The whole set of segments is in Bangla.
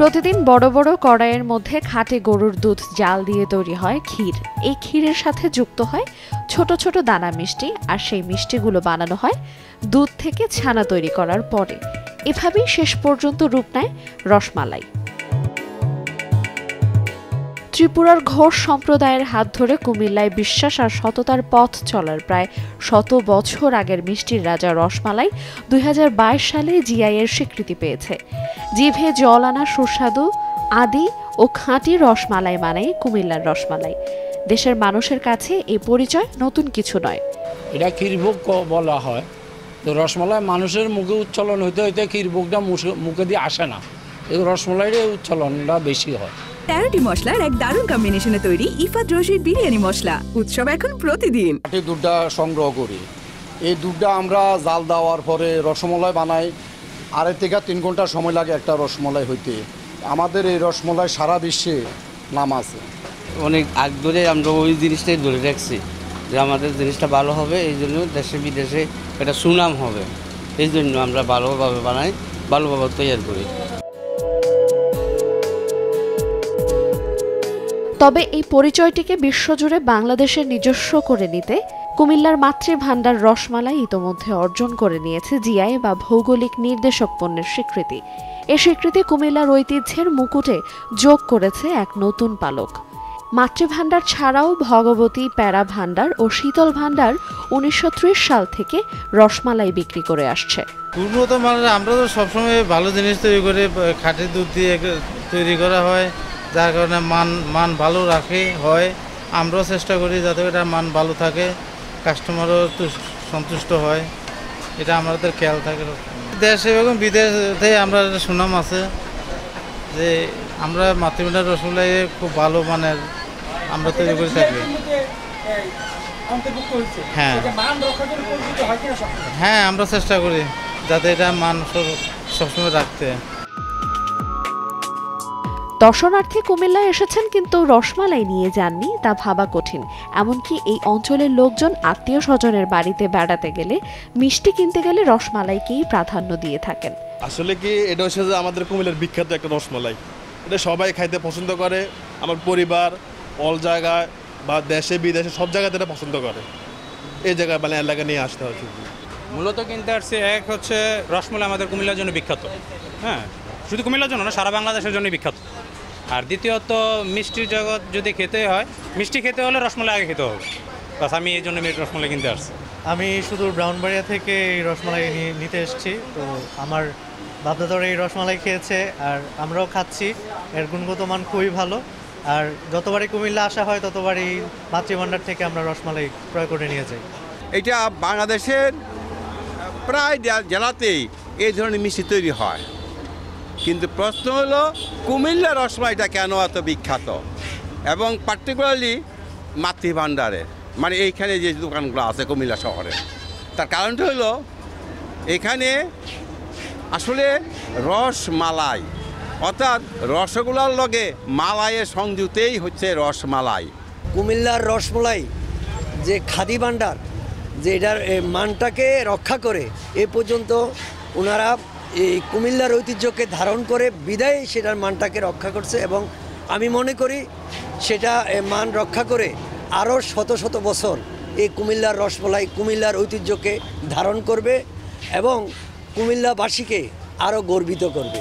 প্রতিদিন বড় বড় কড়াইয়ের মধ্যে খাঁটি গরুর দুধ জাল দিয়ে তৈরি হয় ক্ষীর। এই ক্ষীরের সাথে যুক্ত হয় ছোট ছোট দানা মিষ্টি, আর সেই মিষ্টিগুলো বানানো হয় দুধ থেকে ছানা তৈরি করার পরে। এভাবেই শেষ পর্যন্ত রূপ নেয় রসমালাই। ত্রিপুরার ঘোষ সম্প্রদায়ের হাত ধরে কুমিল্লায় বিশ্বাস আর সততার পথ চলার প্রায় 100 বছর আগের মিষ্টির রাজা রসমালাই 2022 সালে জিআই এর স্বীকৃতি পেয়েছে। জিভে জল আনা সুস্বাদু আদি ও খাঁটি রসমালাই মানেই কুমিল্লার রসমালাই। দেশের মানুষের কাছে এই পরিচয় নতুন কিছু নয়। এটা ক্ষীরভোগ বলা হয়, তো রসমালাই মানুষের মুখে উচ্চালন হইতে হইতে ক্ষীরভোগটা মুখে দিয়ে আসে না, এই রসমালাইয়ের উচ্চালনটা বেশি হয়। 13টি মশলার এক দারুণ কম্বিনেশনে তৈরি ইফাত রশিদ বিরিয়ানি মশলা। উৎসব এখন প্রতিদিন। খাঁটি দুধটা সংগ্রহ করি, এই দুধটা আমরা জাল দেওয়ার পরে রসমালাই বানাই। 2.5 থেকে 3 ঘন্টা সময় লাগে একটা রসমালাই হইতে। আমাদের এই রসমালাই সারা বিশ্বে নাম আছে। অনেক আগ ধরে আমরা ওই জিনিসটাই ধরে রাখছি যে আমাদের জিনিসটা ভালো হবে, এই জন্য দেশে বিদেশে একটা সুনাম হবে, এই জন্য আমরা ভালোভাবে বানাই, ভালোভাবে তৈরি করি। তবে এই পরিচয়টিকে বিশ্বজুড়ে বাংলাদেশের নিজস্ব করে নিতে কুমিল্লার মাতৃভাণ্ডার রসমালাই ইতোমধ্যে অর্জন করে নিয়েছে জিআই বা ভৌগোলিক নির্দেশক পণ্যের স্বীকৃতি। এ স্বীকৃতি কুমিল্লার ঐতিহ্যের মুকুটে যোগ করেছে এক নতুন পালক। মাতৃভাণ্ডার ছাড়াও ভগবতী, প্যারা ভাণ্ডার ও শীতল ভাণ্ডার 1930 সাল থেকে রসমালাই বিক্রি করে আসছে। উন্নত মানের আমরা তো সবসময় ভালো জিনিস তৈরি করে, খাঁটি দুধ দিয়ে তৈরি করা হয়, যার কারণে মান ভালো রাখে হয়। আমরাও চেষ্টা করি যাতে এটা মান ভালো থাকে, কাস্টমারও সন্তুষ্ট হয়, এটা আমাদের খেয়াল থাকে। দেশে এবং বিদেশে আমরা সুনাম আছে যে আমরা মাতৃভাণ্ডার রসমালাই খুব ভালো মানের আমরা তৈরি করে থাকি। হ্যাঁ, আমরা চেষ্টা করি যাতে এটা মান সবসময় রাখতে। দর্শনার্থী কুমিল্লায় এসেছেন কিন্তু রসমালাই নিয়ে যাননি তা ভাবা কঠিন। এমনকি এই অঞ্চলের লোকজন আত্মীয় স্বজনের বাড়িতে বেড়াতে গেলে, মিষ্টি কিনতে গেলে রসমালাইকেই প্রাধান্য দিয়ে থাকেন। আসলে কি এটা হচ্ছে যে আমাদের কুমিল্লার বিখ্যাত একটা রসমালাই, এটা সবাই খাইতে পছন্দ করে। আমার পরিবার অল জায়গায় বা দেশে বিদেশে সব জায়গাতে এটা পছন্দ করে, এই জায়গায় মানে এলাকা নিয়ে আসতে হয়। মূলত কিনতে আসছে এক হচ্ছে রসমালাই আমাদের কুমিল্লার জন্য বিখ্যাত, হ্যাঁ, শুধু কুমিল্লার জন্য না, সারা বাংলাদেশের জন্য বিখ্যাত। আর দ্বিতীয়ত মিষ্টির জগৎ যদি খেতে হয়, মিষ্টি খেতে হলে রসমালাই আগে খেতে হবে, বাস আমি এই জন্য রসমালাই কিনতে আসছি। আমি শুধু ব্রাউনবাড়িয়া থেকে এই রসমালাই নিতে এসেছি। তো আমার বাপদাদারা এই রসমালাই খেয়েছে আর আমরাও খাচ্ছি, এর গুণগত মান খুবই ভালো। আর যতবারই কুমিল্লা আসা হয় ততবারই মাতৃভাণ্ডার থেকে আমরা রসমালাই ক্রয় করে নিয়ে যাই। এটা বাংলাদেশের প্রায় জেলাতেই এই ধরনের মিষ্টি তৈরি হয়, কিন্তু প্রশ্ন হলো কুমিল্লা রসমালাইটা কেন এত বিখ্যাত, এবং পার্টিকুলারলি মাতৃভাণ্ডারের, মানে এইখানে যে দোকানগুলো আছে কুমিল্লা শহরে। তার কারণটা হলো এখানে আসলে রসমালাই, অর্থাৎ রসগোল্লার লগে মালাইয়ের সংযুক্তেই হচ্ছে রসমালাই। কুমিল্লার রসমালাই যে খাদি ভাণ্ডার, যে এটার মানটাকে রক্ষা করে এ পর্যন্ত ওনারা এই কুমিল্লার ঐতিহ্যকে ধারণ করে বিদায় সেটার মানটাকে রক্ষা করছে, এবং আমি মনে করি সেটা মান রক্ষা করে আরও শত শত বছর এই কুমিল্লার রসমালাই কুমিল্লার ঐতিহ্যকে ধারণ করবে এবং কুমিল্লাবাসীকে আরও গর্বিত করবে।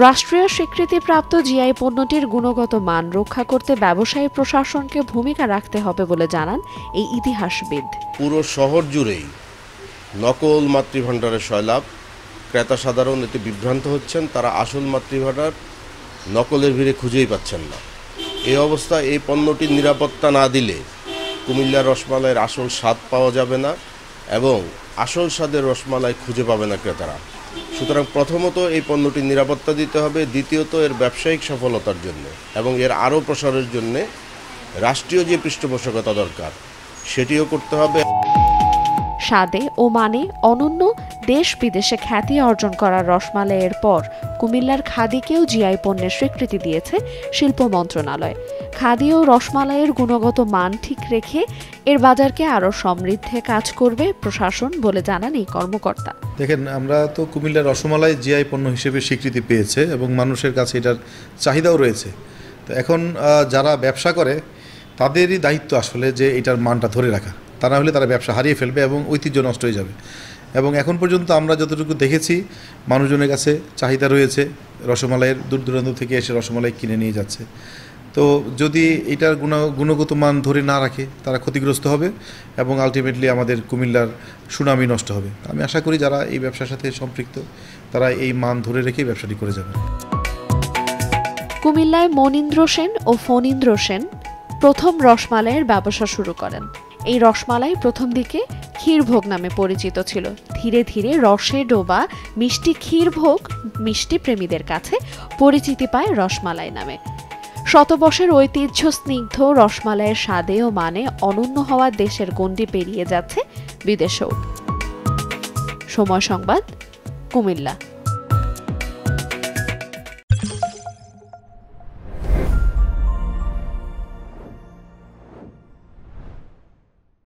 রাষ্ট্রীয় স্বীকৃতিপ্রাপ্ত জিআই পণ্যটির গুণগত মান রক্ষা করতে ব্যবসায়ী প্রশাসনকে ভূমিকা রাখতে হবে বলে জানান এই ইতিহাসবিদ। পুরো শহর জুড়েই নকল মাতৃভাণ্ডারের সয়লাভ, ক্রেতা সাধারণ এতে বিভ্রান্ত হচ্ছেন, তারা আসল মাতৃভাণ্ডার নকলের ভিড়ে খুঁজেই পাচ্ছেন না। এই অবস্থায় এই পণ্যটির নিরাপত্তা না দিলে কুমিল্লার রসমালাইয়ের আসল স্বাদ পাওয়া যাবে না এবং আসল স্বাদের রসমালাই খুঁজে পাবে না ক্রেতারা। সুতরাং প্রথমত এই পণ্যটির নিরাপত্তা দিতে হবে, দ্বিতীয়ত এর ব্যবসায়িক সফলতার জন্য এবং এর আরও প্রসারের জন্য রাষ্ট্রীয় যে পৃষ্ঠপোষকতা দরকার সেটিও করতে হবে। স্বাদে ও মানে অনন্য দেশ বিদেশে খ্যাতি অর্জন করা রসমালাইয়ের পর কুমিল্লার খাদিকেও জিআই পণ্যের স্বীকৃতি দিয়েছে শিল্প মন্ত্রণালয়। খাদি ও রসমালাইয়ের গুণগত মান ঠিক রেখে এর বাজারকে আরও সমৃদ্ধে কাজ করবে প্রশাসন বলে জানান এই কর্মকর্তা। দেখেন, আমরা তো কুমিল্লার রসমালাই জিআই পণ্য হিসেবে স্বীকৃতি পেয়েছে এবং মানুষের কাছে এটার চাহিদাও রয়েছে। তো এখন যারা ব্যবসা করে তাদেরই দায়িত্ব আসলে যে এটার মানটা ধরে রাখা, তা না হলে তারা ব্যবসা হারিয়ে ফেলবে এবং ঐতিহ্য নষ্ট হয়ে যাবে। এবং এখন পর্যন্ত আমরা যতটুকু দেখেছি মানুষজনের কাছে চাহিদা রয়েছে, রসমালাইয়ের দূর দূরান্ত থেকে এসে রসমালাই কিনে নিয়ে যাচ্ছে। তো যদি এটার গুণগত মান ধরে না রাখে তারা ক্ষতিগ্রস্ত হবে এবং আলটিমেটলি আমাদের কুমিল্লার সুনামই নষ্ট হবে। আমি আশা করি যারা এই ব্যবসার সাথে সম্পৃক্ত তারা এই মান ধরে রেখেই ব্যবসাটি করে যাবে। কুমিল্লায় মনীন্দ্র সেন ও ফণীন্দ্র সেন প্রথম রসমালাইয়ের ব্যবসা শুরু করেন। এই রসমালাই প্রথম দিকে ক্ষীরভোগ নামে পরিচিত ছিল। ধীরে ধীরে রসে ডোবা মিষ্টি ক্ষীরভোগ মিষ্টি প্রেমীদের কাছে পরিচিতি পায় রসমালাই নামে। শতবর্ষের ঐতিহ্য স্নিগ্ধ রসমালাইয়ের স্বাদে ও মানে অনন্য হওয়া দেশের গণ্ডি পেরিয়ে যাচ্ছে বিদেশেও। সময় সংবাদ, কুমিল্লা।